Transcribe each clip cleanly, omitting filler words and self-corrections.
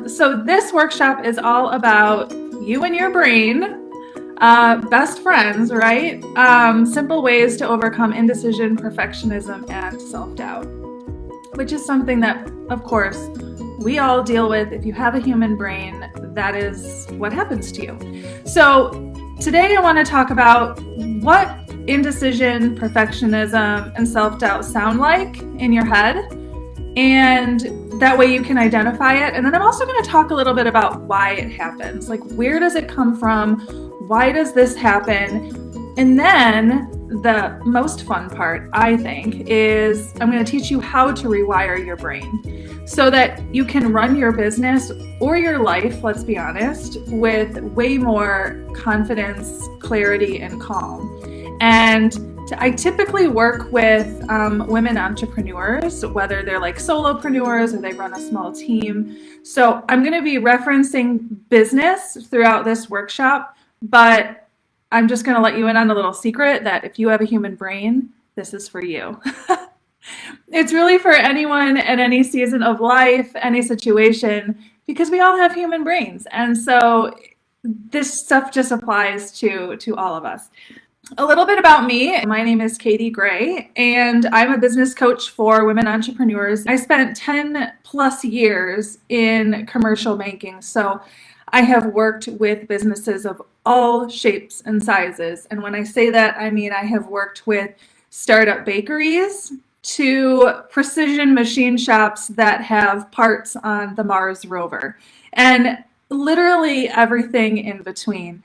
So this workshop is all about you and your brain, best friends, right? Simple ways to overcome indecision, perfectionism, and self-doubt, which is something that, of course, we all deal with. If you have a human brain, that is what happens to you. So today I want to talk about what indecision, perfectionism, and self-doubt sound like in your head, and that way you can identify it. And then I'm also going to talk a little bit about why it happens. Like, where does it come from? Why does this happen? And then the most fun part, I think, is I'm going to teach you how to rewire your brain so that you can run your business or your life, let's be honest, with way more confidence, clarity, and calm. And I typically work with women entrepreneurs, whether they're like solopreneurs or they run a small team. So I'm going to be referencing business throughout this workshop, but I'm just going to let you in on a little secret that if you have a human brain, this is for you. It's really for anyone at any season of life, any situation, because we all have human brains. And so this stuff just applies to all of us. A little bit about me. My name is Katie Gray, and I'm a business coach for women entrepreneurs. I spent 10 plus years in commercial banking, so I have worked with businesses of all shapes and sizes. And when I say that, I mean I have worked with startup bakeries to precision machine shops that have parts on the Mars rover, and literally everything in between.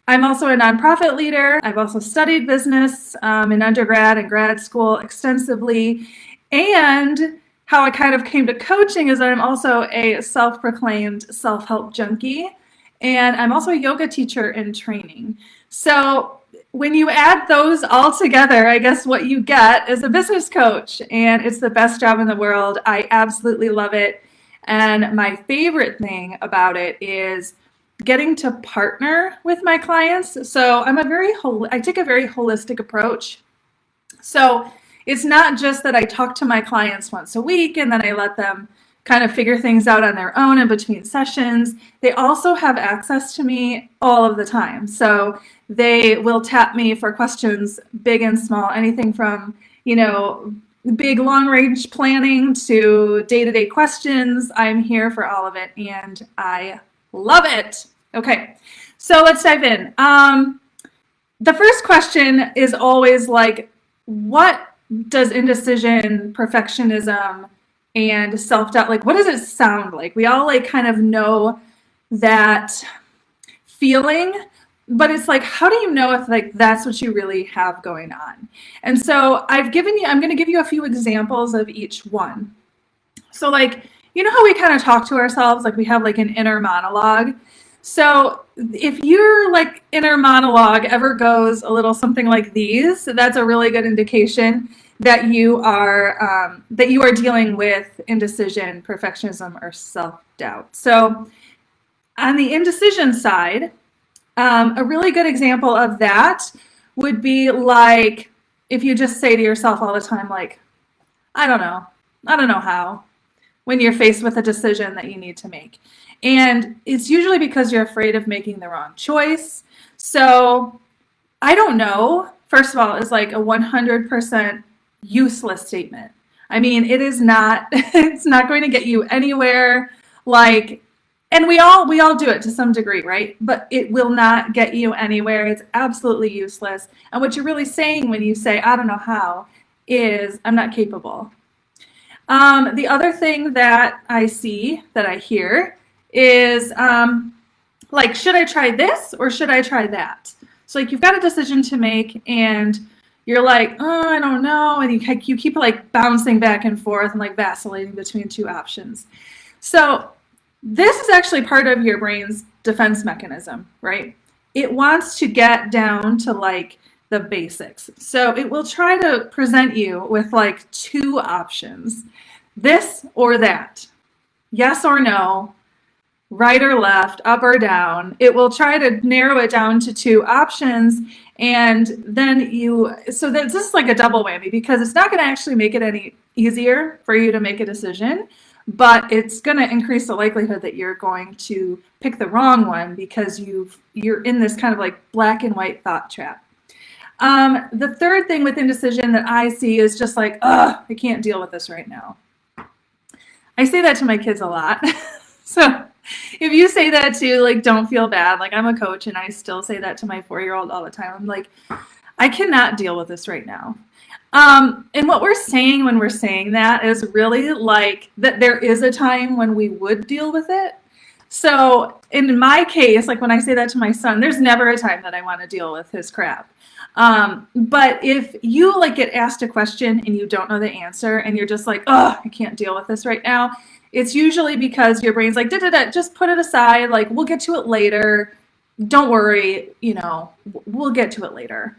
I'm also a nonprofit leader. I've also studied business in undergrad and grad school extensively. And how I kind of came to coaching is that I'm also a self-proclaimed self-help junkie. And I'm also a yoga teacher in training. So when you add those all together, I guess what you get is a business coach. And it's the best job in the world. I absolutely love it. And my favorite thing about it is getting to partner with my clients. So I take a very holistic approach. So it's not just that I talk to my clients once a week and then I let them kind of figure things out on their own in between sessions. They also have access to me all of the time. So they will tap me for questions, big and small, anything from, big long range planning to day-to-day questions. I'm here for all of it, and I love it. Okay, so let's dive in. The first question is always like, what does indecision, perfectionism, and self-doubt, like, what does it sound like? We all like kind of know that feeling, but it's like, how do you know if like that's what you really have going on? And so I'm going to give you a few examples of each one. So like, you know how we kind of talk to ourselves, like we have like an inner monologue. So if your like inner monologue ever goes a little something like these, that's a really good indication that you are dealing with indecision, perfectionism, or self-doubt. So on the indecision side, a really good example of that would be like if you just say to yourself all the time, like, I don't know how, when you're faced with a decision that you need to make. And it's usually because you're afraid of making the wrong choice. So I don't know, first of all, is like a 100% useless statement. I mean, it is not, it's not going to get you anywhere. Like, and we all do it to some degree, right? But it will not get you anywhere. It's absolutely useless. And what you're really saying when you say, I don't know how, is I'm not capable. The other thing that I hear is like, should I try this or should I try that? So like you've got a decision to make and you're like, oh, I don't know. And you keep like bouncing back and forth and like vacillating between two options. So this is actually part of your brain's defense mechanism, right? It wants to get down to like the basics. So it will try to present you with like two options, this or that, yes or no, right or left, up or down. It will try to narrow it down to two options. And then so this is like a double whammy because it's not going to actually make it any easier for you to make a decision, but it's going to increase the likelihood that you're going to pick the wrong one because you're in this kind of like black and white thought trap. The third thing with indecision that I see is just like, ugh, I can't deal with this right now. I say that to my kids a lot. So if you say that too, like, don't feel bad. Like, I'm a coach and I still say that to my 4-year-old all the time. I'm like, I cannot deal with this right now. And what we're saying when we're saying that is really like that there is a time when we would deal with it. So in my case, like when I say that to my son, there's never a time that I want to deal with his crap. But if you like get asked a question and you don't know the answer and you're just like, oh, I can't deal with this right now, it's usually because your brain's like, just put it aside. Like, we'll get to it later. Don't worry, we'll get to it later.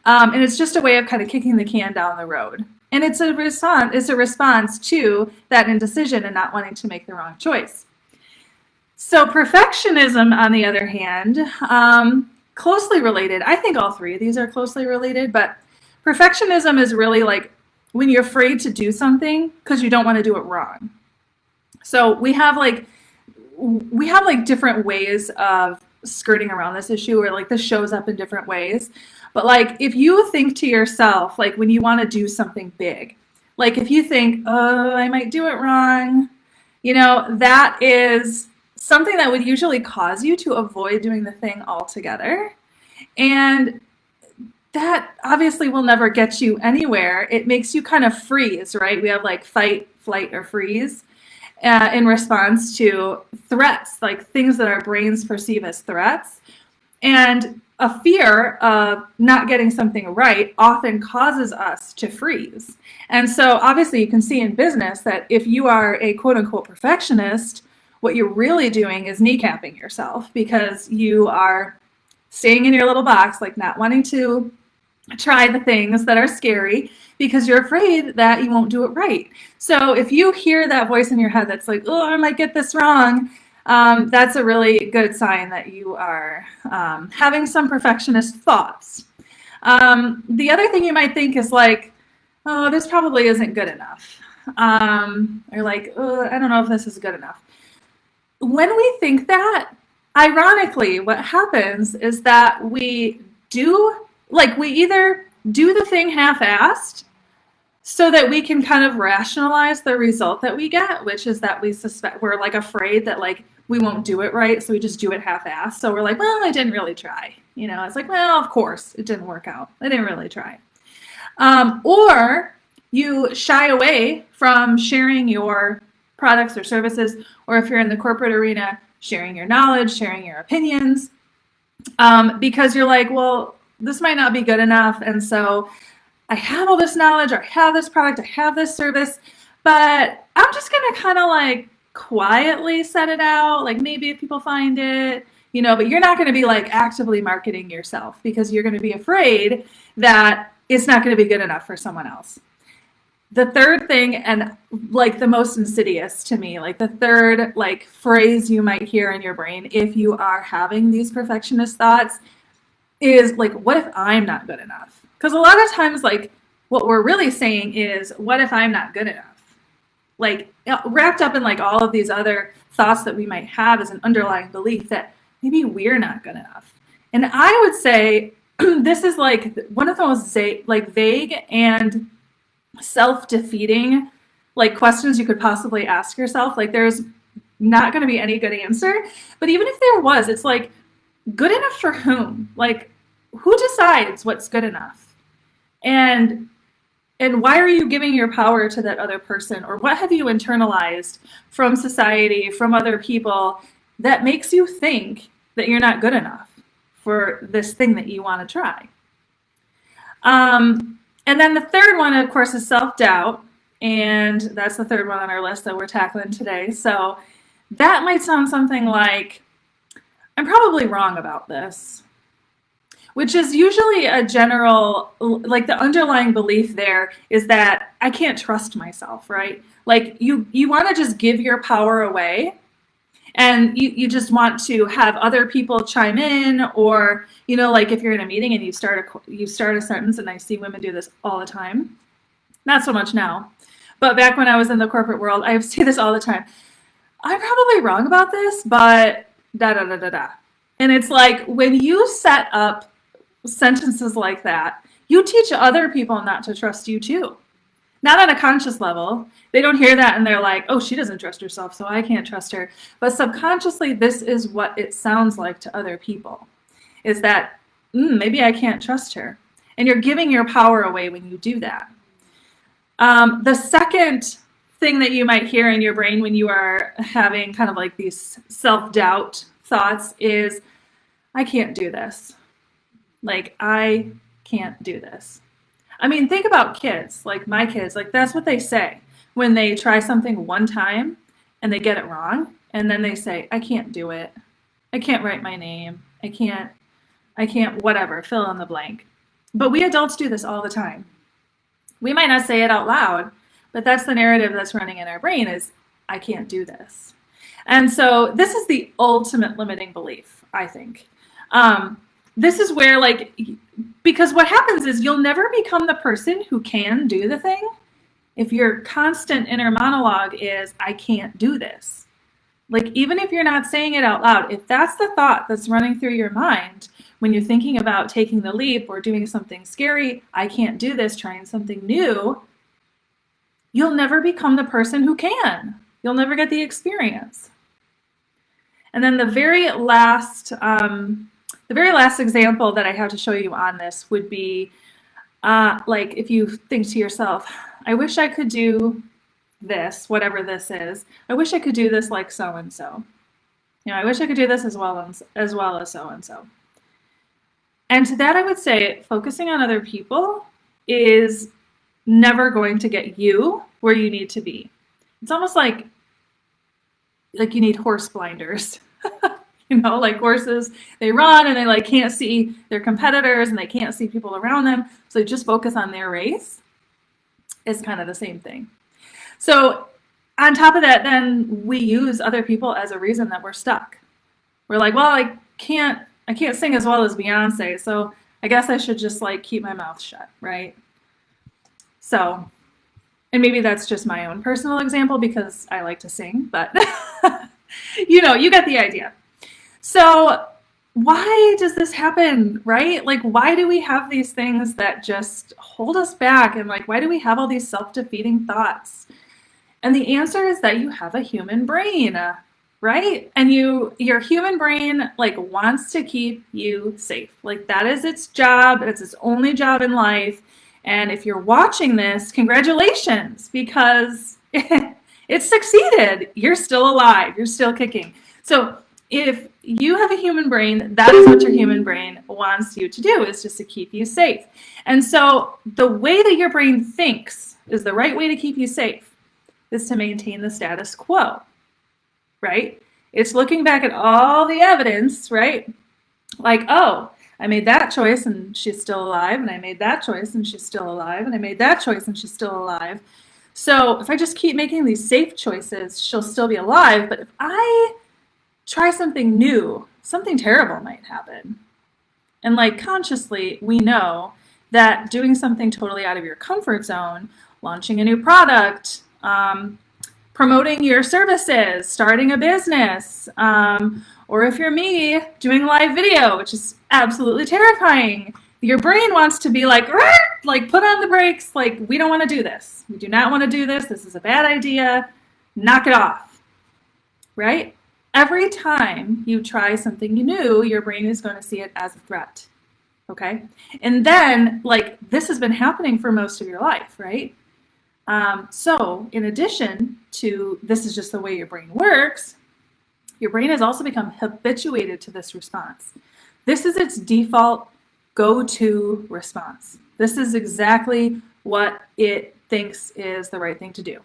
And it's just a way of kind of kicking the can down the road. And it's a response to that indecision and not wanting to make the wrong choice. So perfectionism, on the other hand, closely related. I think all three of these are closely related, but perfectionism is really like when you're afraid to do something because you don't want to do it wrong. So we have like different ways of skirting around this issue, or like this shows up in different ways. But like if you think to yourself, like when you want to do something big, like if you think, oh, I might do it wrong, that is something that would usually cause you to avoid doing the thing altogether. And that obviously will never get you anywhere. It makes you kind of freeze, right? We have like fight, flight, or freeze in response to threats, like things that our brains perceive as threats. And a fear of not getting something right often causes us to freeze. And so obviously you can see in business that if you are a quote unquote perfectionist, what you're really doing is kneecapping yourself because you are staying in your little box, like not wanting to try the things that are scary because you're afraid that you won't do it right. So if you hear that voice in your head that's like, oh, I might get this wrong, that's a really good sign that you are having some perfectionist thoughts. The other thing you might think is like, oh, this probably isn't good enough. Or like, oh, I don't know if this is good enough. When we think that, ironically, what happens is that we either do the thing half-assed so that we can kind of rationalize the result that we get, which is that we're like afraid that like we won't do it right, so we just do it half-assed. So we're like, well, I didn't really try. It's like, well, of course it didn't work out. I didn't really try. Or you shy away from sharing your products or services, or if you're in the corporate arena, sharing your knowledge, sharing your opinions, because you're like, well, this might not be good enough, and so I have all this knowledge, or I have this product, I have this service, but I'm just gonna kind of like quietly set it out, like maybe if people find it, but you're not gonna be like actively marketing yourself because you're gonna be afraid that it's not gonna be good enough for someone else. The third thing, and like the most insidious to me, like the third like phrase you might hear in your brain if you are having these perfectionist thoughts is like, what if I'm not good enough? Because a lot of times, like, what we're really saying is, what if I'm not good enough? Like, wrapped up in like all of these other thoughts that we might have as an underlying belief that maybe we're not good enough. And I would say this is like one of the most vague and self-defeating like questions you could possibly ask yourself. Like, there's not going to be any good answer, but even if there was, it's like, good enough for whom? Like, who decides what's good enough? And why are you giving your power to that other person? Or what have you internalized from society, from other people, that makes you think that you're not good enough for this thing that you want to try? And then the third one, of course, is self-doubt. And that's the third one on our list that we're tackling today. So that might sound something like, I'm probably wrong about this, which is usually a general, like the underlying belief there is that I can't trust myself, right? Like you want to just give your power away, and you just want to have other people chime in, or like if you're in a meeting and you start a sentence, and I see women do this all the time, not so much now, But back when I was in the corporate world, I say this all the time. I'm probably wrong about this, but da da da da da. And it's like when you set up sentences like that, you teach other people not to trust you too. Not on a conscious level. They don't hear that and they're like, oh, she doesn't trust herself, so I can't trust her. But subconsciously, this is what it sounds like to other people, is that maybe I can't trust her. And you're giving your power away when you do that. The second thing that you might hear in your brain when you are having kind of like these self-doubt thoughts is, I can't do this. Like, I can't do this. I mean, think about kids, like my kids, like that's what they say when they try something one time and they get it wrong. And then they say, I can't do it. I can't write my name. I can't, whatever, fill in the blank. But we adults do this all the time. We might not say it out loud, but that's the narrative that's running in our brain is, I can't do this. And so this is the ultimate limiting belief, I think. This is where, like, because what happens is you'll never become the person who can do the thing if your constant inner monologue is, I can't do this. Like, even if you're not saying it out loud, if that's the thought that's running through your mind when you're thinking about taking the leap or doing something scary, I can't do this, trying something new, you'll never become the person who can. You'll never get the experience. And then the very last example that I have to show you on this would be like if you think to yourself, I wish I could do this, whatever this is. I wish I could do this like so-and-so. You know, I wish I could do this as well as so-and-so. And to that I would say focusing on other people is never going to get you where you need to be. It's almost like you need horse blinders. You know, like horses, they run and they like can't see their competitors and they can't see people around them. So they just focus on their race. It's kind of the same thing. So on top of that, then we use other people as a reason that we're stuck. We're like, well, I can't sing as well as Beyonce, so I guess I should just like keep my mouth shut, right? So, and maybe that's just my own personal example because I like to sing, but you know, you get the idea. So why does this happen, right? Like, why do we have these things that just hold us back? And like, why do we have all these self-defeating thoughts? And the answer is that you have a human brain, right? And your human brain like wants to keep you safe. Like that is its job. It's its only job in life. And if you're watching this, congratulations, because it succeeded. You're still alive. You're still kicking. So if you have a human brain, that is what your human brain wants you to do, is just to keep you safe. And so the way that your brain thinks is the right way to keep you safe is to maintain the status quo, right? It's looking back at all the evidence, right? Like, oh, I made that choice and she's still alive, and I made that choice and she's still alive, and I made that choice and she's still alive. So if I just keep making these safe choices, she'll still be alive. But if I try something new, something terrible might happen. And like consciously, we know that doing something totally out of your comfort zone, launching a new product, promoting your services, starting a business, or if you're me, doing live video, which is absolutely terrifying. Your brain wants to be like put on the brakes, like we don't want to do this. We do not want to do this. This is a bad idea. Knock it off, right? Every time you try something new, your brain is going to see it as a threat, okay? And then, like, this has been happening for most of your life, right? So in addition to this is just the way your brain works, your brain has also become habituated to this response. This is its default go-to response. This is exactly what it thinks is the right thing to do.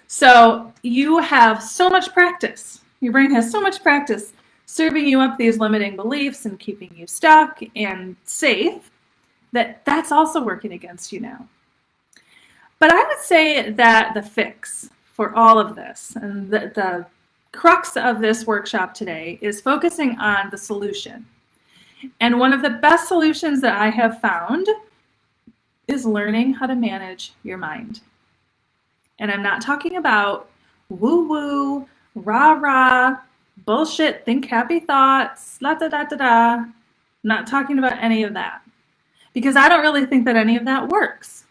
So you have so much practice. Your brain has so much practice serving you up these limiting beliefs and keeping you stuck and safe that that's also working against you now. But I would say that the fix for all of this and the crux of this workshop today is focusing on the solution. And one of the best solutions that I have found is learning how to manage your mind. And I'm not talking about woo-woo, rah-rah, bullshit, think happy thoughts, la da da da da. I'm not talking about any of that. Because I don't really think that any of that works.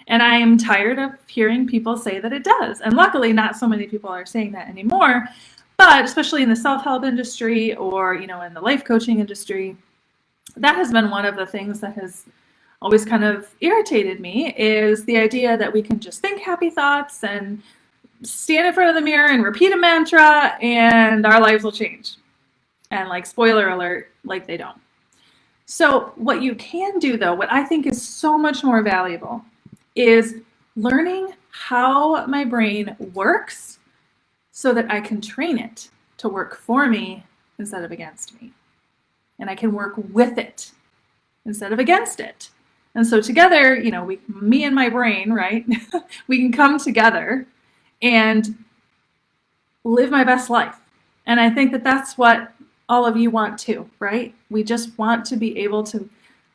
And I am tired of hearing people say that it does. And luckily, not so many people are saying that anymore. But especially in the self-help industry or, in the life coaching industry, that has been one of the things that has always kind of irritated me, is the idea that we can just think happy thoughts and stand in front of the mirror and repeat a mantra and our lives will change. And like, spoiler alert, like they don't. So what you can do, though, what I think is so much more valuable, is learning how my brain works so that I can train it to work for me instead of against me. And I can work with it instead of against it. And so together, me and my brain, right, we can come together and live my best life. And I think that that's what all of you want too, right? We just want to be able to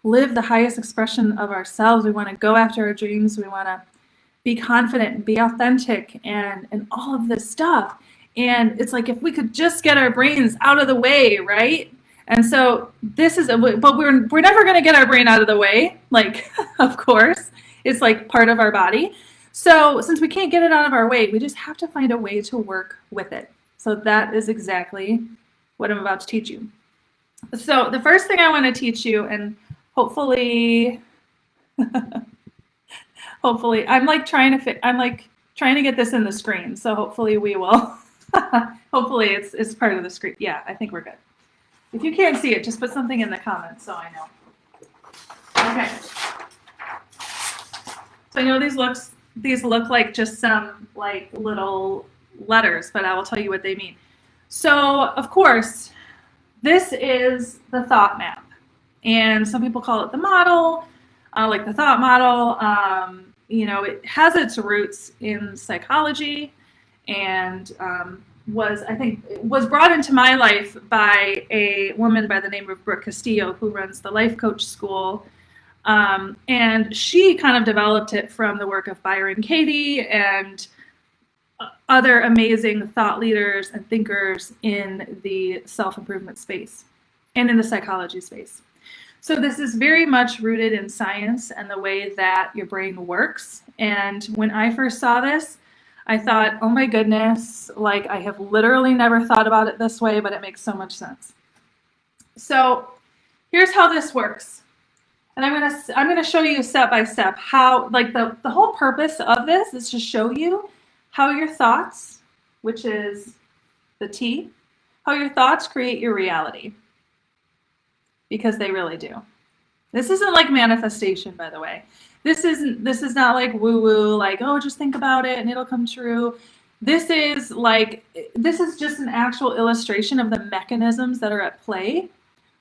live the highest expression of ourselves. We want to go after our dreams. We want to be confident and be authentic and all of this stuff. And it's like, if we could just get our brains out of the way, right? And so but we're never going to get our brain out of the way. Like, of course, it's like part of our body. So since we can't get it out of our way, we just have to find a way to work with it. So that is exactly what I'm about to teach you. So the first thing I want to teach you, and hopefully I'm trying to get this in the screen. So hopefully we will, hopefully it's part of the screen. Yeah, I think we're good. If you can't see it, just put something in the comments so I know. Okay. So I know these look like just some like little letters, but I will tell you what they mean. So of course, this is the thought map. And some people call it the model, like the thought model. It has its roots in psychology and was brought into my life by a woman by the name of Brooke Castillo, who runs the Life Coach School. And she kind of developed it from the work of Byron Katie and other amazing thought leaders and thinkers in the self-improvement space and in the psychology space. So this is very much rooted in science and the way that your brain works. And when I first saw this, I thought, oh my goodness, like I have literally never thought about it this way, but it makes so much sense. So here's how this works. And I'm gonna show you step by step how, like the whole purpose of this is to show you how your thoughts, which is the T, how your thoughts create your reality. Because they really do. This isn't like manifestation, by the way. This is not like woo-woo, like, oh, just think about it and it'll come true. This is just an actual illustration of the mechanisms that are at play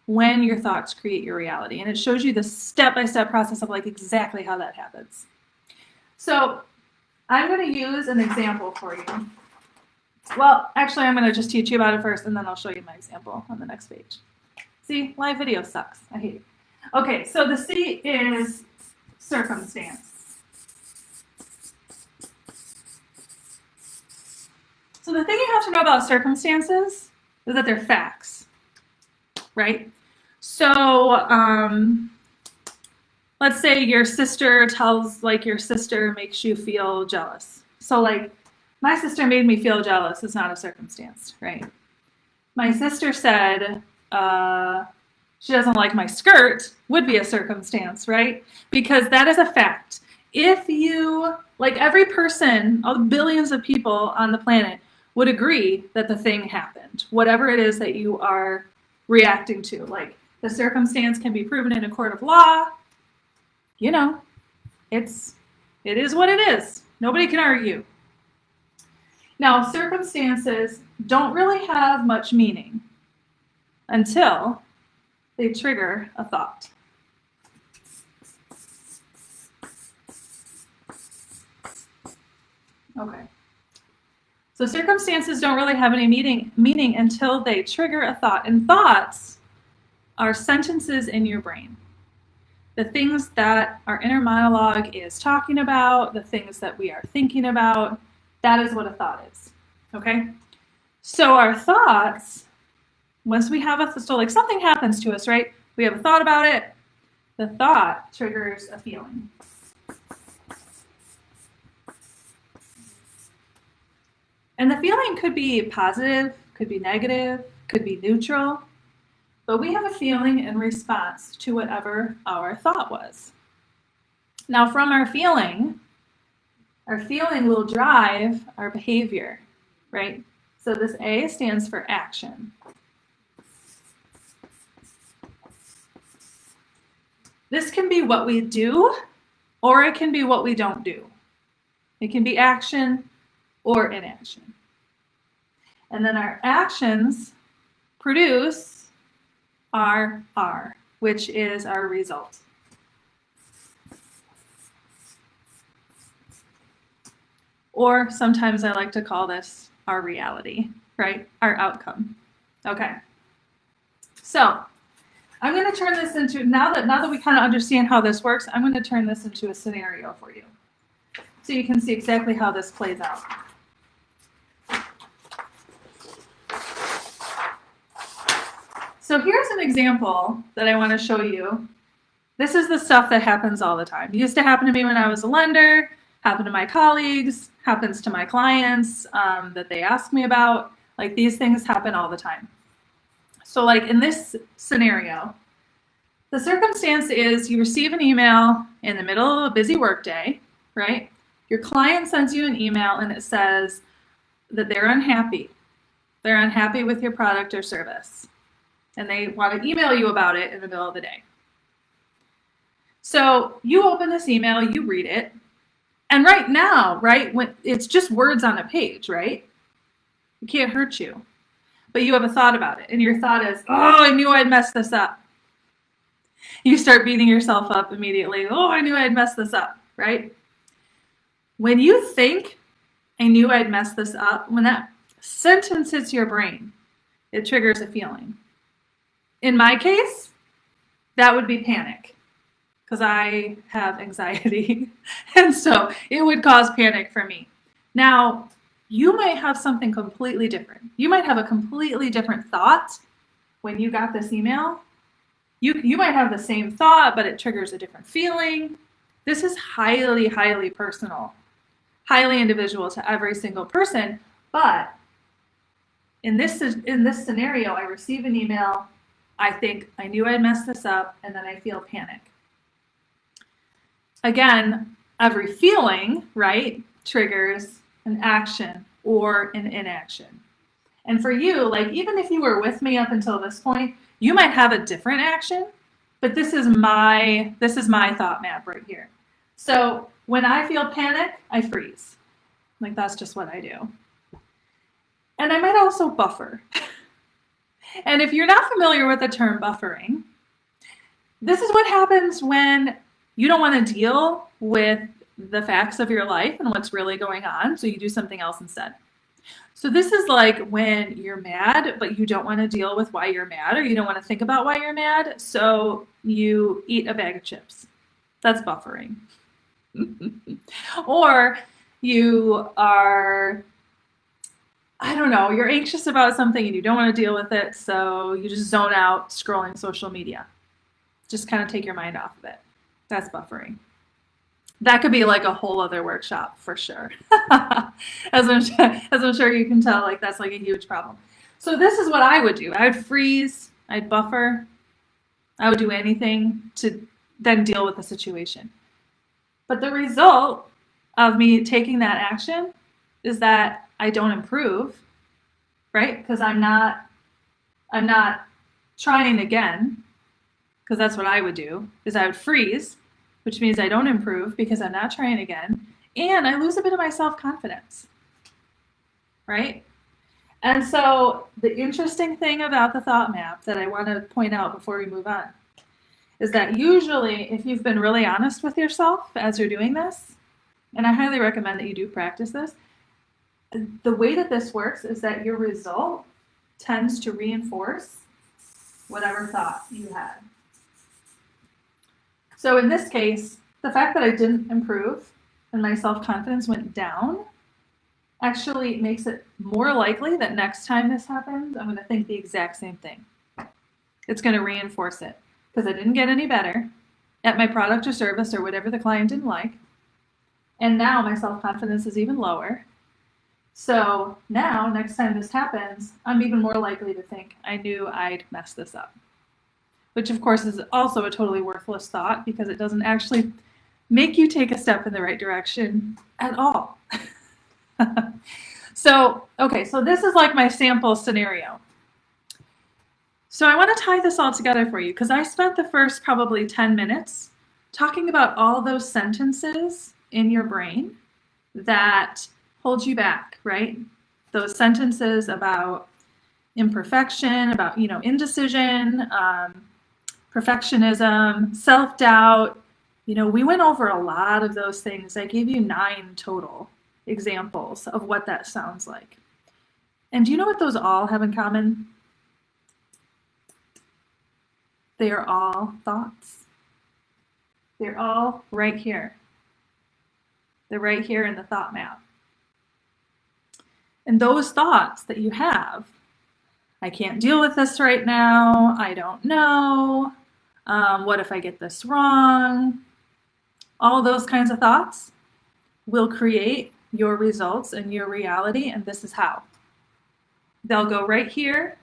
when your thoughts create your reality. And it shows you the step-by-step process of like exactly how that happens. So I'm going to use an example for you. Well, actually, I'm going to just teach you about it first, and then I'll show you my example on the next page. See, live video sucks. I hate it. Okay, so the C is circumstance. So the thing you have to know about circumstances is that they're facts, right? So let's say your sister makes you feel jealous. So like, my sister made me feel jealous is not a circumstance, right? My sister said, she doesn't like my skirt would be a circumstance, right? Because that is a fact. If you, like every person, all the billions of people on the planet would agree that the thing happened, whatever it is that you are reacting to. Like the circumstance can be proven in a court of law. It is what it is. Nobody can argue. Now, circumstances don't really have much meaning until they trigger a thought. Okay. So circumstances don't really have any meaning until they trigger a thought. And thoughts are sentences in your brain. the things that our inner monologue is talking about, the things that we are thinking about, that is what a thought is. Okay? So our thoughts, once we have so like something happens to us, right? We have a thought about it. The thought triggers a feeling. And the feeling could be positive, could be negative, could be neutral, but we have a feeling in response to whatever our thought was. Now, from our feeling will drive our behavior, right? So this A stands for action. This can be what we do, or it can be what we don't do. It can be action or inaction. And then our actions produce our R, which is our result. Or sometimes I like to call this our reality, right? Our outcome. Okay. So I'm going to turn this into, now that we kind of understand how this works, I'm going to turn this into a scenario for you, so you can see exactly how this plays out. So here's an example that I want to show you. This is the stuff that happens all the time. It used to happen to me when I was a lender, happened to my colleagues, happens to my clients that they ask me about. Like, these things happen all the time. So like in this scenario, the circumstance is you receive an email in the middle of a busy workday, right? Your client sends you an email and it says that they're unhappy. They're unhappy with your product or service, and they want to email you about it in the middle of the day. So you open this email, you read it, and right now, right, when it's just words on a page, right? It can't hurt you. But you have a thought about it, and your thought is, oh, I knew I'd mess this up. You start beating yourself up immediately. Oh, I knew I'd mess this up, right? When you think, I knew I'd mess this up, when that sentence hits your brain, it triggers a feeling. In my case, that would be panic, because I have anxiety, and so it would cause panic for me. Now, you might have something completely different. You might have a completely different thought when you got this email. You might have the same thought, but it triggers a different feeling. This is highly, highly personal, highly individual to every single person. But in this scenario, I receive an email, I think, I knew I'd mess this up, and then I feel panic. Again, every feeling, right, triggers an action or an inaction. And for you, like, even if you were with me up until this point, you might have a different action, but this is my thought map right here. So when I feel panic, I freeze. Like, that's just what I do. And I might also buffer. And if you're not familiar with the term buffering, this is what happens when you don't want to deal with the facts of your life and what's really going on, so you do something else instead. So this is like when you're mad, but you don't want to deal with why you're mad, or you don't want to think about why you're mad, so you eat a bag of chips. That's buffering. Or you are, I don't know, you're anxious about something and you don't want to deal with it, so you just zone out scrolling social media. Just kind of take your mind off of it. That's buffering. That could be like a whole other workshop for sure. As I'm sure you can tell, like, that's like a huge problem. So this is what I would do. I would freeze, I'd buffer, I would do anything to then deal with the situation. But the result of me taking that action is that I don't improve, right? Because I'm not trying again, because that's what I would do, is I would freeze, which means I don't improve because I'm not trying again, and I lose a bit of my self-confidence, right? And so the interesting thing about the thought map that I want to point out before we move on is that usually, if you've been really honest with yourself as you're doing this, and I highly recommend that you do practice this, the way that this works is that your result tends to reinforce whatever thought you had. So in this case, the fact that I didn't improve and my self-confidence went down actually makes it more likely that next time this happens, I'm going to think the exact same thing. It's going to reinforce it because I didn't get any better at my product or service or whatever the client didn't like. And now my self-confidence is even lower. So now, next time this happens, I'm even more likely to think I knew I'd mess this up. Which, of course, is also a totally worthless thought because it doesn't actually make you take a step in the right direction at all. So this is like my sample scenario. So I want to tie this all together for you because I spent the first probably 10 minutes talking about all those sentences in your brain that hold you back, right? Those sentences about imperfection, about, indecision, perfectionism, self-doubt. We went over a lot of those things. I gave you 9 total examples of what that sounds like. And do you know what those all have in common? They are all thoughts. They're all right here. They're right here in the thought map. And those thoughts that you have, I can't deal with this right now, I don't know, what if I get this wrong? All those kinds of thoughts will create your results and your reality, and this is how. They'll go right here,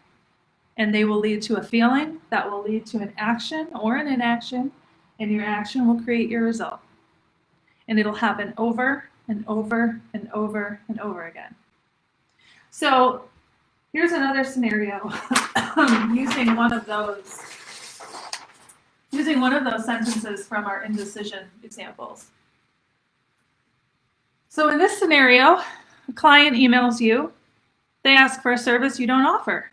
and they will lead to a feeling that will lead to an action or an inaction, and your action will create your result. And it'll happen over and over and over and over again. So here's another scenario using one of those sentences from our indecision examples. So in this scenario, a client emails you. They ask for a service you don't offer.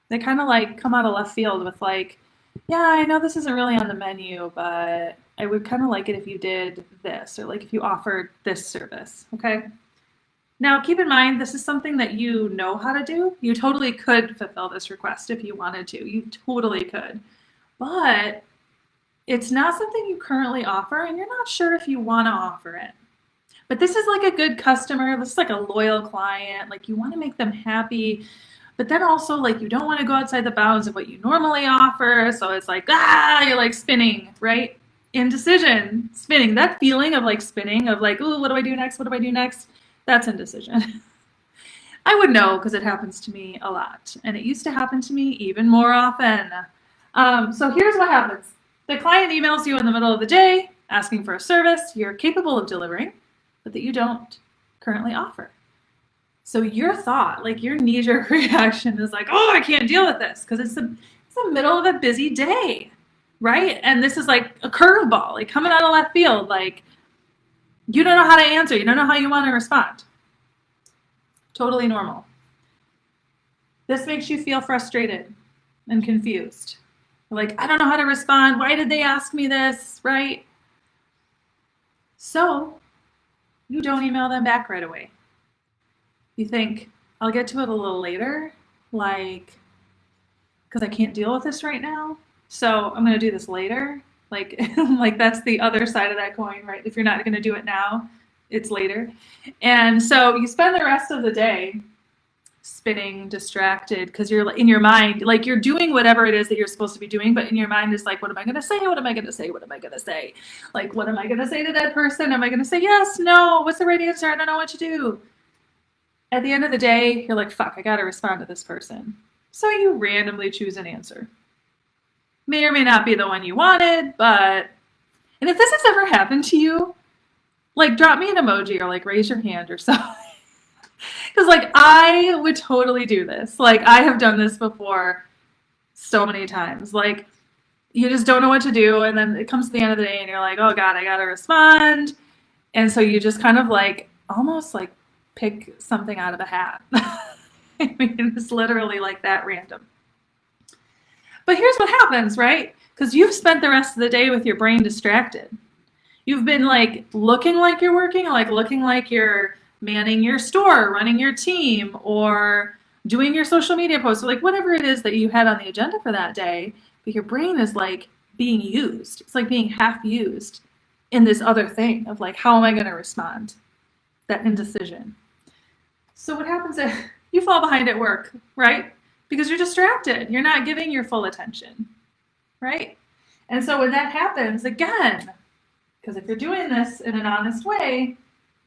They kind of like come out of left field with like, yeah, I know this isn't really on the menu, but I would kind of like it if you did this, or like if you offered this service, okay? Now, keep in mind, this is something that you know how to do. You totally could fulfill this request if you wanted to. You totally could. But it's not something you currently offer, and you're not sure if you want to offer it. But this is like a good customer. This is like a loyal client. Like you want to make them happy. But then also, like, you don't want to go outside the bounds of what you normally offer. So it's like, you're like spinning, right? Indecision, spinning. That feeling of like spinning, of like, ooh, what do I do next? What do I do next? That's indecision. I would know because it happens to me a lot. And it used to happen to me even more often. So here's what happens. The client emails you in the middle of the day asking for a service you're capable of delivering, but that you don't currently offer. So your thought, like your knee-jerk reaction is like, oh, I can't deal with this because it's the middle of a busy day, right? And this is like a curveball, like coming out of left field, like you don't know how to answer. You don't know how you want to respond. Totally normal. This makes you feel frustrated and confused. Like, I don't know how to respond. Why did they ask me this, right? So you don't email them back right away. You think, I'll get to it a little later, like, because I can't deal with this right now. So I'm going to do this later. Like that's the other side of that coin, right? If you're not going to do it now, it's later. And so you spend the rest of the day spinning, distracted, because you're in your mind, like you're doing whatever it is that you're supposed to be doing, but in your mind is like, what am I going to say? What am I going to say? What am I going to say? Like, what am I going to say to that person? Am I going to say yes, no? What's the right answer? I don't know what to do. At the end of the day, you're like, fuck, I got to respond to this person. So you randomly choose an answer. May or may not be the one you wanted, but, and if this has ever happened to you, like drop me an emoji or like raise your hand or something. Because like I would totally do this. Like I have done this before so many times. Like you just don't know what to do, and then it comes to the end of the day and you're like, oh God, I got to respond. And so you just kind of like almost like pick something out of a hat. I mean, it's literally like that random. But here's what happens, right? Because you've spent the rest of the day with your brain distracted. You've been like looking like you're working, like looking like you're manning your store, running your team, or doing your social media posts, or like whatever it is that you had on the agenda for that day. But your brain is like being used. It's like being half used in this other thing of like, how am I going to respond? That indecision. So what happens if you fall behind at work, right? Because you're distracted. You're not giving your full attention, right? And so when that happens, again, because if you're doing this in an honest way,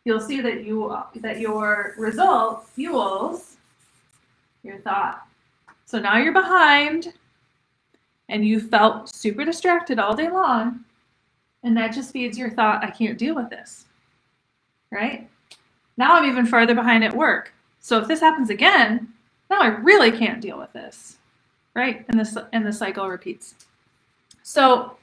you'll see that your result fuels your thought. So now you're behind and you felt super distracted all day long, and that just feeds your thought, I can't deal with this, right? Now I'm even farther behind at work. So if this happens again, now I really can't deal with this, right? And the cycle repeats. So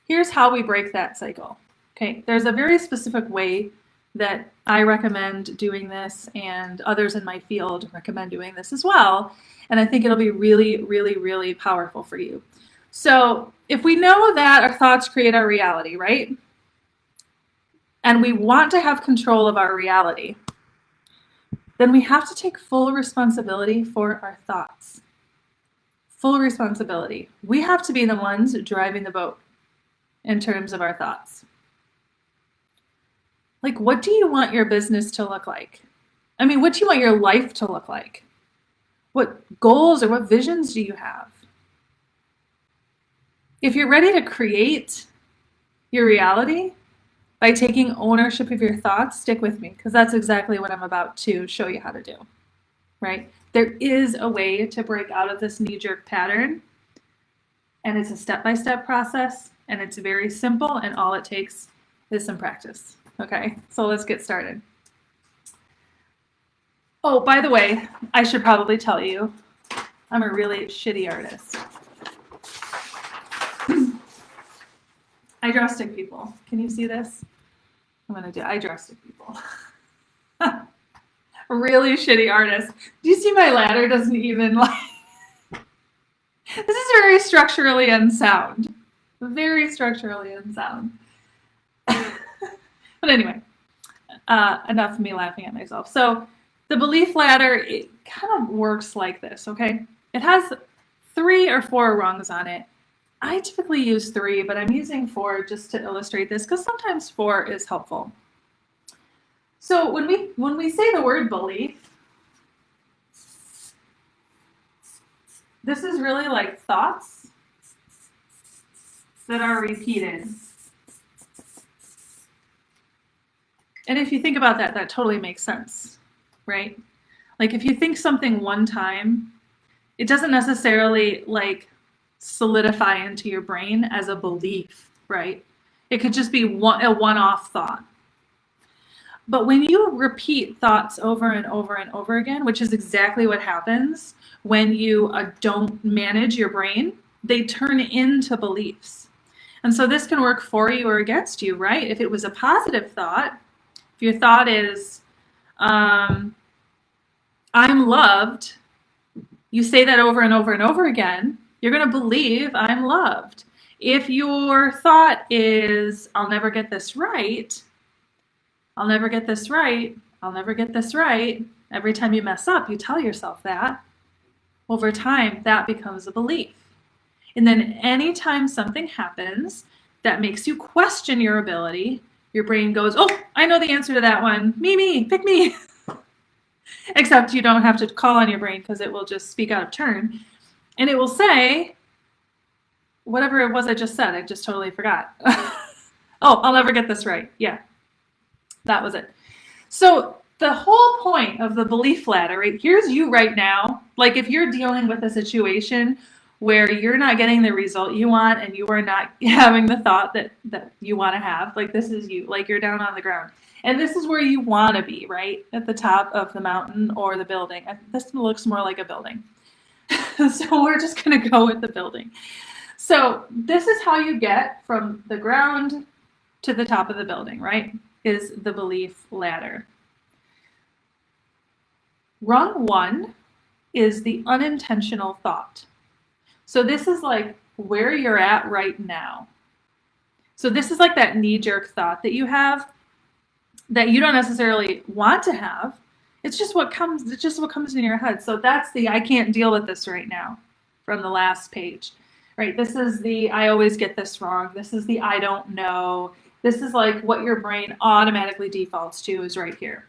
here's how we break that cycle. Okay, there's a very specific way that I recommend doing this, and others in my field recommend doing this as well. And I think it'll be really, really, really powerful for you. So if we know that our thoughts create our reality, right? And we want to have control of our reality, then we have to take full responsibility for our thoughts. Full responsibility. We have to be the ones driving the boat in terms of our thoughts. Like, what do you want your business to look like? I mean, what do you want your life to look like? What goals or what visions do you have? If you're ready to create your reality by taking ownership of your thoughts, stick with me, because that's exactly what I'm about to show you how to do, right? There is a way to break out of this knee-jerk pattern, and it's a step-by-step process, and it's very simple, and all it takes is some practice. Okay, so let's get started. Oh, by the way, I should probably tell you, I'm a really shitty artist. I draw stick people. Can you see this? I draw stick people. Really shitty artist. Do you see my ladder doesn't even like... This is very structurally unsound. Very structurally unsound. But anyway, enough of me laughing at myself. So the belief ladder, it kind of works like this, okay? It has 3 or 4 rungs on it. I typically use 3, but I'm using 4 just to illustrate this because sometimes 4 is helpful. So when we say the word belief, this is really like thoughts that are repeated. And if you think about that, that totally makes sense, right? Like if you think something one time, it doesn't necessarily like solidify into your brain as a belief, right? It could just be a one-off thought. But when you repeat thoughts over and over and over again, which is exactly what happens when you don't manage your brain, they turn into beliefs. And so this can work for you or against you, right? If it was a positive thought, if your thought is, I'm loved, you say that over and over and over again, you're going to believe I'm loved. If your thought is, I'll never get this right, I'll never get this right, I'll never get this right, every time you mess up, you tell yourself that. Over time, that becomes a belief. And then anytime something happens that makes you question your ability, your brain goes, oh, I know the answer to that one. Me, pick me. Except you don't have to call on your brain because it will just speak out of turn. And it will say, whatever it was I just said, I just totally forgot. Oh, I'll never get this right. Yeah, that was it. So the whole point of the belief ladder, right? Here's you right now. Like if you're dealing with a situation where you're not getting the result you want and you are not having the thought that you want to have, like this is you, like you're down on the ground. And this is where you want to be, right? At the top of the mountain or the building. This looks more like a building. So we're just going to go with the building. So this is how you get from the ground to the top of the building, right? Is the belief ladder. Rung 1 is the unintentional thought. So this is like where you're at right now. So this is like that knee-jerk thought that you have that you don't necessarily want to have. It's just what comes in your head. So that's the I can't deal with this right now from the last page. right? This is the I always get this wrong. This is the I don't know. This is like what your brain automatically defaults to is right here,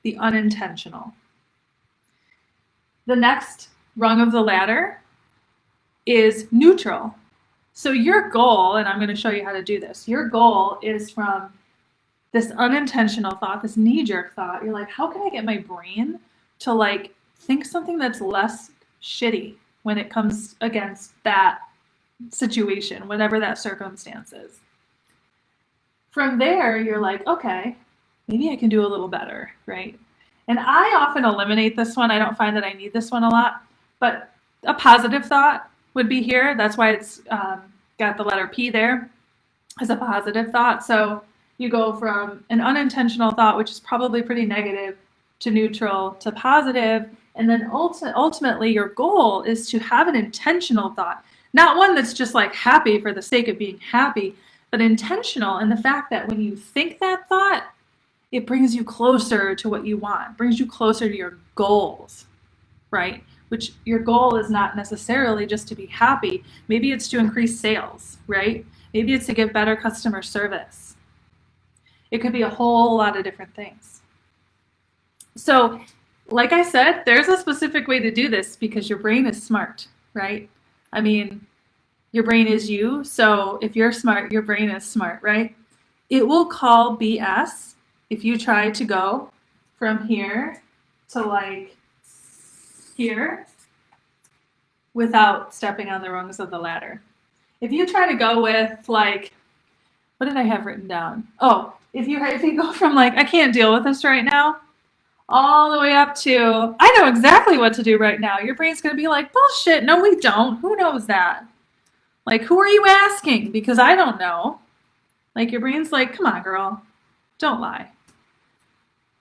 the unintentional. The next rung of the ladder is neutral. So your goal, and I'm going to show you how to do this, your goal is from this unintentional thought, this knee-jerk thought. You're like, how can I get my brain to like think something that's less shitty when it comes against that situation, whatever that circumstance is. From there, you're like, okay, maybe I can do a little better, right? And I often eliminate this one. I don't find that I need this one a lot, but a positive thought would be here. That's why it's got the letter P there as a positive thought. So you go from an unintentional thought, which is probably pretty negative, to neutral, to positive, and then ultimately your goal is to have an intentional thought, not one that's just like happy for the sake of being happy, but intentional in the fact that when you think that thought, it brings you closer to what you want, brings you closer to your goals, right? Which your goal is not necessarily just to be happy. Maybe it's to increase sales, right? Maybe it's to give better customer service. It could be a whole lot of different things. So, like I said, there's a specific way to do this because your brain is smart, right? I mean, your brain is you, so if you're smart, your brain is smart, right? It will call BS if you try to go from here to like here without stepping on the rungs of the ladder. If you try to go with like, what did I have written down? Oh, if you go from like, I can't deal with this right now, all the way up to, I know exactly what to do right now. Your brain's going to be like, bullshit, no we don't. Who knows that? Like, who are you asking? Because I don't know. Like, your brain's like, come on, girl, don't lie.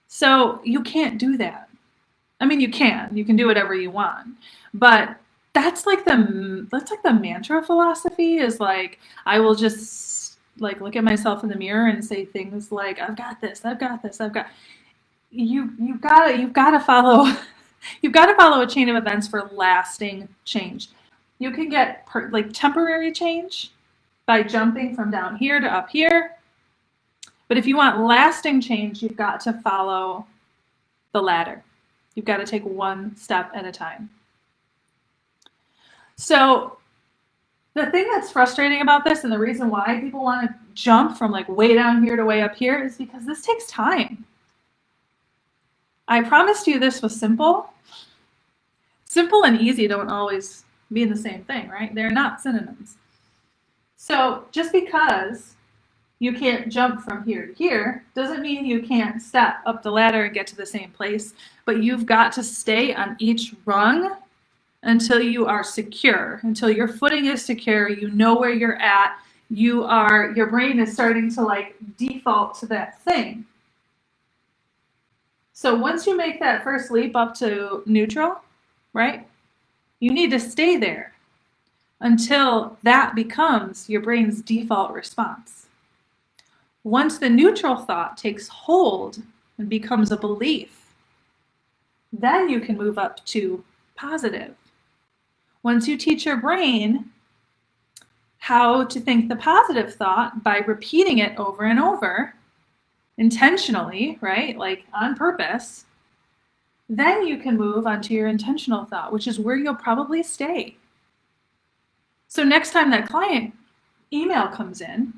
So you can't do that. I mean, you can do whatever you want, but that's like the mantra philosophy is like, I will just like look at myself in the mirror and say things like, I've got this, I've got this, I've got, you've got to follow, you've got to follow a chain of events for lasting change. You can get like temporary change by jumping from down here to up here. But if you want lasting change, you've got to follow the ladder. You've got to take one step at a time. So the thing that's frustrating about this and the reason why people want to jump from like way down here to way up here is because this takes time. I promised you this was simple. Simple and easy don't always mean the same thing, right? They're not synonyms. So just because you can't jump from here to here doesn't mean you can't step up the ladder and get to the same place, but you've got to stay on each rung until you are secure, until your footing is secure, you know where you're at, your brain is starting to like default to that thing. So once you make that first leap up to neutral, right, you need to stay there until that becomes your brain's default response. Once the neutral thought takes hold and becomes a belief, then you can move up to positive. Once you teach your brain how to think the positive thought by repeating it over and over, intentionally, right, like on purpose, then you can move onto your intentional thought, which is where you'll probably stay. So next time that client email comes in,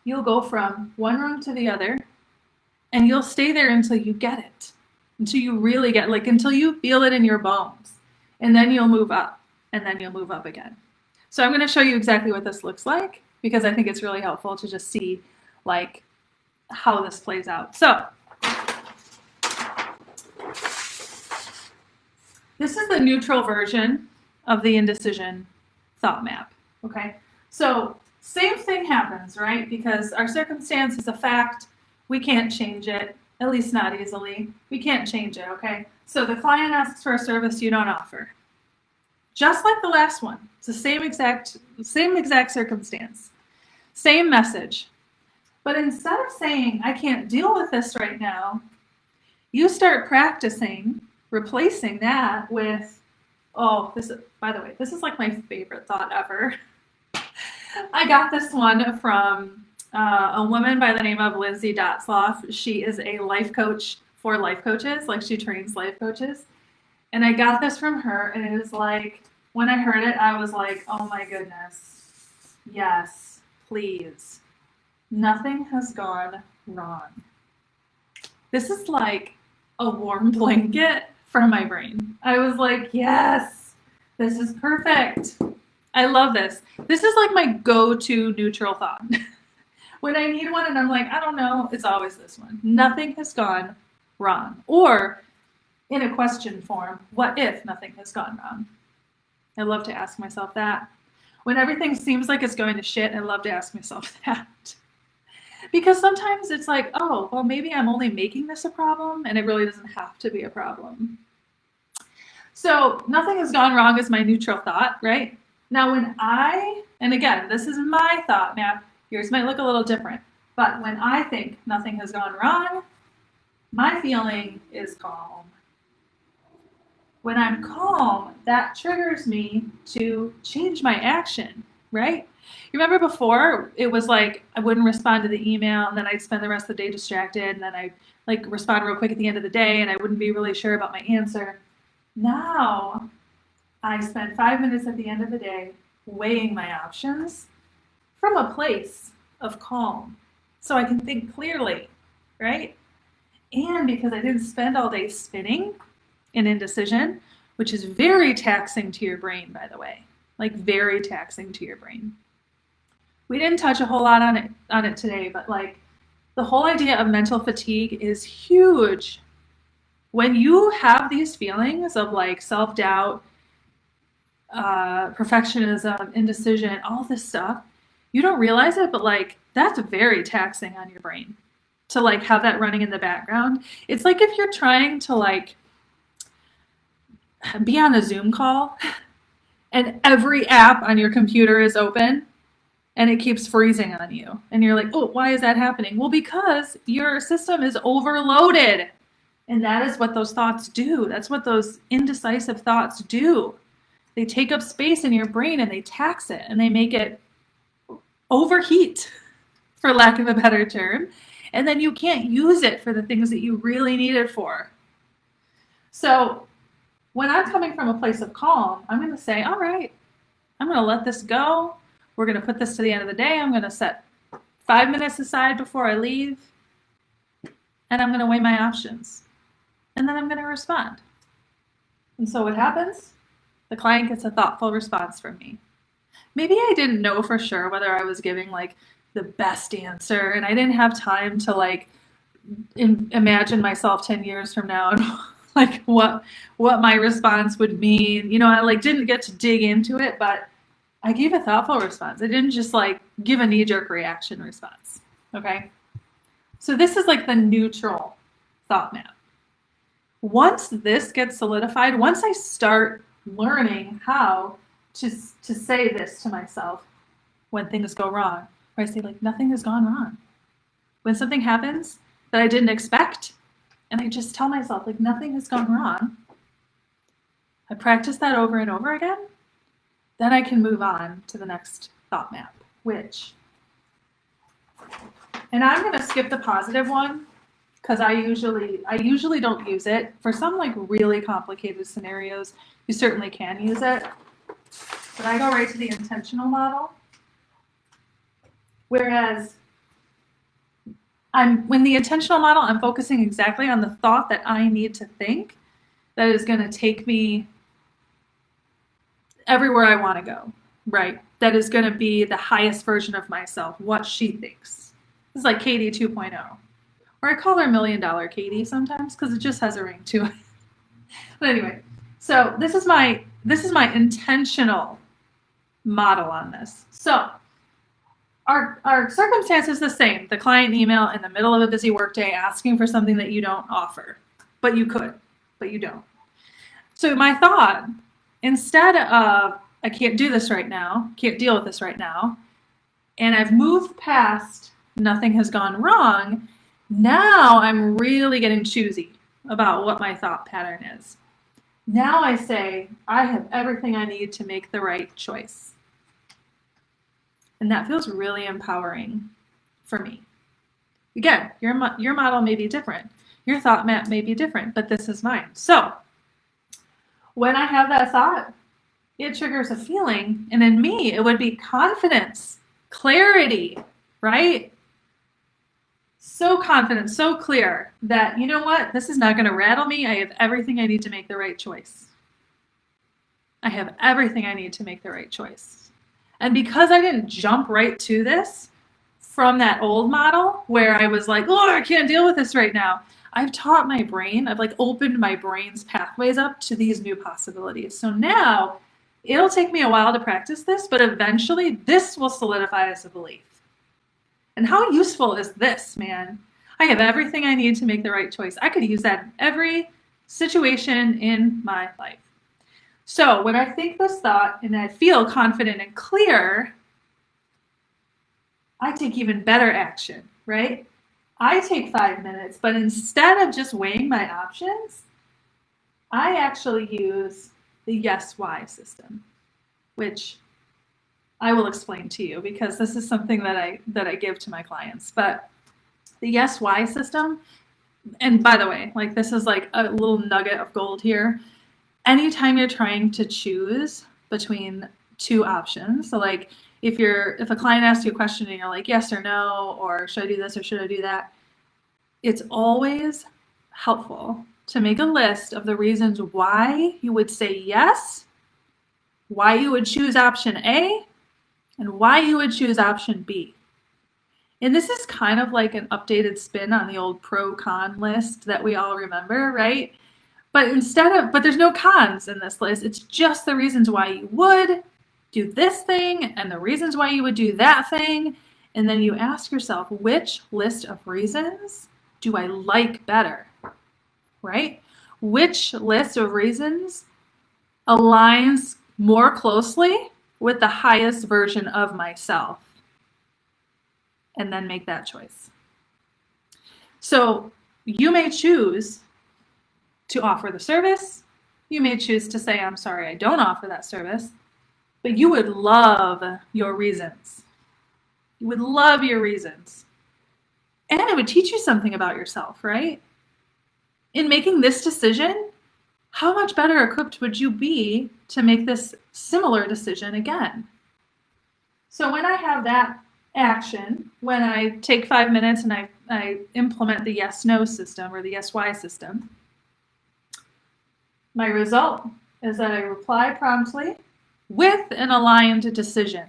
you'll go from one rung to the other, and you'll stay there until you get it, until you really get, like until you feel it in your bones, and then you'll move up, and then you'll move up again. So I'm going to show you exactly what this looks like, because I think it's really helpful to just see like how this plays out. So this is the neutral version of the indecision thought map, okay? So same thing happens, right? Because our circumstance is a fact. We can't change it, at least not easily. We can't change it, okay? So the client asks for a service you don't offer. Just like the last one. It's the same exact circumstance. Same message. But instead of saying, I can't deal with this right now, you start practicing replacing that with, Oh, by the way, this is like my favorite thought ever. I got this one from a woman by the name of Lindsay Dotzloff. She is a life coach for life coaches, like she trains life coaches. And I got this from her, and it was like, when I heard it, I was like, oh my goodness. Yes, please. Nothing has gone wrong. This is like a warm blanket for my brain. I was like, yes, this is perfect. I love this. This is like my go-to neutral thought. When I need one and I'm like, I don't know, it's always this one. Nothing has gone wrong. Or in a question form, what if nothing has gone wrong? I love to ask myself that. When everything seems like it's going to shit, I love to ask myself that. Because sometimes it's like, oh, well, maybe I'm only making this a problem and it really doesn't have to be a problem. So nothing has gone wrong is my neutral thought, right? Now and again, this is my thought map. Yours might look a little different. But when I think nothing has gone wrong, my feeling is calm. When I'm calm, that triggers me to change my action, right? You remember before, it was like I wouldn't respond to the email, and then I'd spend the rest of the day distracted, and then I'd like respond real quick at the end of the day, and I wouldn't be really sure about my answer. Now, I spend 5 minutes at the end of the day weighing my options from a place of calm, so I can think clearly, right? And because I didn't spend all day spinning in indecision, which is very taxing to your brain, by the way, like very taxing to your brain. We didn't touch a whole lot on it today, but like the whole idea of mental fatigue is huge. When you have these feelings of like self-doubt, perfectionism, indecision, all this stuff, you don't realize it, but like that's very taxing on your brain to like have that running in the background. It's like if you're trying to like be on a Zoom call and every app on your computer is open and it keeps freezing on you. And you're like, oh, why is that happening? Well, because your system is overloaded. And that is what those thoughts do. That's what those indecisive thoughts do. They take up space in your brain and they tax it and they make it overheat, for lack of a better term. And then you can't use it for the things that you really need it for. So when I'm coming from a place of calm, I'm going to say, all right, I'm going to let this go. We're going to put this to the end of the day. I'm going to set 5 minutes aside before I leave. And I'm going to weigh my options. And then I'm going to respond. And so what happens? The client gets a thoughtful response from me. Maybe I didn't know for sure whether I was giving like the best answer, and I didn't have time to like imagine myself 10 years from now and like what my response would mean. You know, I like didn't get to dig into it, but I gave a thoughtful response. I didn't just like give a knee-jerk reaction response. Okay? So this is like the neutral thought map. Once this gets solidified, once I start learning how to say this to myself when things go wrong, where I say like nothing has gone wrong. When something happens that I didn't expect, and I just tell myself like nothing has gone wrong, I practice that over and over again, then I can move on to the next thought map, which, and I'm going to skip the positive one because I usually don't use it. For some like really complicated scenarios, you certainly can use it. But I go right to the intentional model. Whereas when the intentional model, I'm focusing exactly on the thought that I need to think that is going to take me everywhere I want to go, right? That is going to be the highest version of myself, what she thinks. This is like Katie 2.0. Or I call her $1 million Katie sometimes because it just has a ring to it. But anyway, so this is my intentional model on this. So our circumstance is the same. The client email in the middle of a busy workday asking for something that you don't offer, but you could, but you don't. So my thought, instead of I can't do this right now, can't deal with this right now, and I've moved past nothing has gone wrong, now I'm really getting choosy about what my thought pattern is. Now I say, I have everything I need to make the right choice. And that feels really empowering for me. Again, your model may be different. Your thought map may be different, but this is mine. So when I have that thought, it triggers a feeling. And in me, it would be confidence, clarity, right? So confident, so clear that, you know what, this is not going to rattle me. I have everything I need to make the right choice. I have everything I need to make the right choice. And because I didn't jump right to this from that old model where I was like, oh, I can't deal with this right now, I've taught my brain, I've like opened my brain's pathways up to these new possibilities. So now it'll take me a while to practice this, but eventually this will solidify as a belief. And how useful is this, man? I have everything I need to make the right choice. I could use that in every situation in my life. So when I think this thought and I feel confident and clear, I take even better action, right? I take 5 minutes, but instead of just weighing my options, I actually use the yes-why system, which I will explain to you because this is something that I give to my clients. But the yes-why system, and by the way, like this is like a little nugget of gold here. Anytime you're trying to choose between two options, so like if a client asks you a question and you're like yes or no, or should I do this or should I do that, it's always helpful to make a list of the reasons why you would say yes, why you would choose option A, and why you would choose option B. And this is kind of like an updated spin on the old pro-con list that we all remember, right? But but there's no cons in this list. It's just the reasons why you would do this thing and the reasons why you would do that thing. And then you ask yourself, which list of reasons do I like better, right? Which list of reasons aligns more closely with the highest version of myself? And then make that choice. So you may choose to offer the service. You may choose to say, I'm sorry, I don't offer that service, but you would love your reasons. You would love your reasons. And it would teach you something about yourself, right? In making this decision, how much better equipped would you be to make this similar decision again? So when I have that action, when I take 5 minutes and I implement the yes-no system or the yes-why system, my result is that I reply promptly with an aligned decision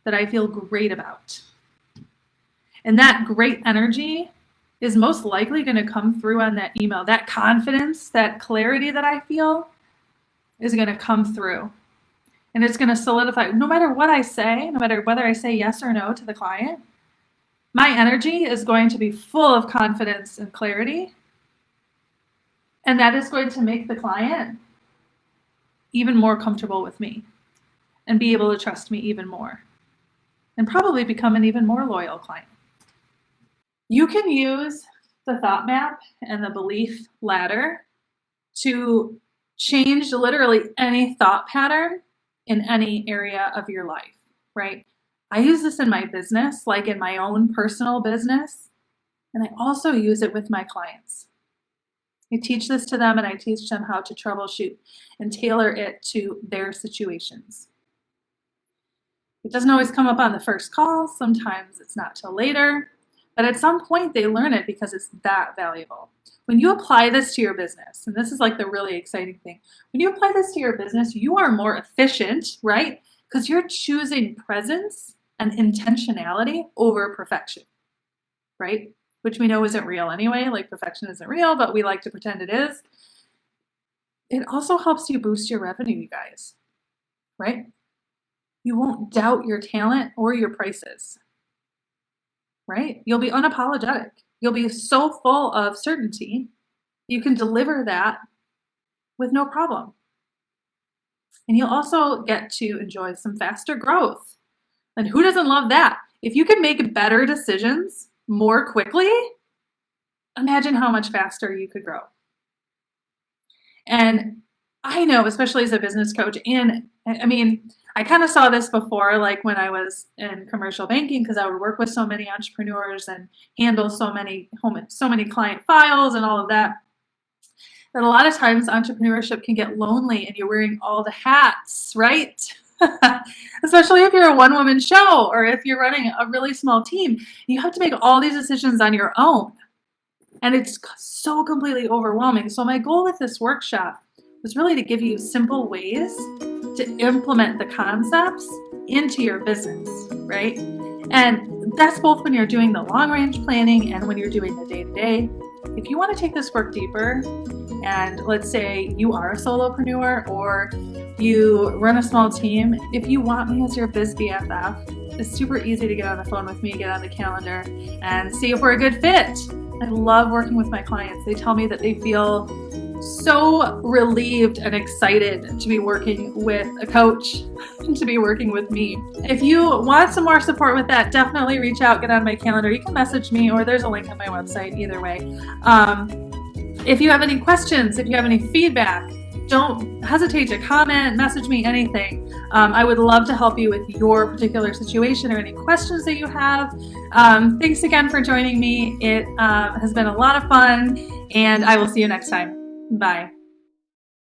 that I feel great about. And that great energy is most likely going to come through on that email. That confidence, that clarity that I feel is going to come through. And it's going to solidify, no matter what I say, no matter whether I say yes or no to the client, my energy is going to be full of confidence and clarity. And that is going to make the client even more comfortable with me and be able to trust me even more and probably become an even more loyal client. You can use the thought map and the belief ladder to change literally any thought pattern in any area of your life, right? I use this in my business, like in my own personal business, and I also use it with my clients. I teach this to them and I teach them how to troubleshoot and tailor it to their situations. It doesn't always come up on the first call. Sometimes it's not till later, but at some point they learn it because it's that valuable. When you apply this to your business, and this is like the really exciting thing, when you apply this to your business, you are more efficient, right? Because you're choosing presence and intentionality over perfection, right? Which we know isn't real anyway, like perfection isn't real, but we like to pretend it is. It also helps you boost your revenue, you guys, right? You won't doubt your talent or your prices, right? You'll be unapologetic. You'll be so full of certainty, you can deliver that with no problem. And you'll also get to enjoy some faster growth. And who doesn't love that? If you can make better decisions more quickly, imagine how much faster you could grow. And I know, especially as a business coach. And I mean, I kind of saw this before, like when I was in commercial banking, because I would work with so many entrepreneurs and handle so many client files and all of that. That a lot of times entrepreneurship can get lonely and you're wearing all the hats, right? Especially if you're a one-woman show or if you're running a really small team. You have to make all these decisions on your own. And it's so completely overwhelming. So my goal with this workshop was really to give you simple ways to implement the concepts into your business, right? And that's both when you're doing the long-range planning and when you're doing the day-to-day. If you want to take this work deeper, and let's say you are a solopreneur or you run a small team, if you want me as your biz BFF, it's super easy to get on the phone with me, get on the calendar, and see if we're a good fit. I love working with my clients. They tell me that they feel so relieved and excited to be working with a coach and to be working with me. If you want some more support with that, definitely reach out, get on my calendar. You can message me or there's a link on my website, either way. If you have any questions, if you have any feedback, don't hesitate to comment, message me, anything. I would love to help you with your particular situation or any questions that you have. Thanks again for joining me. It has been a lot of fun, and I will see you next time. Bye.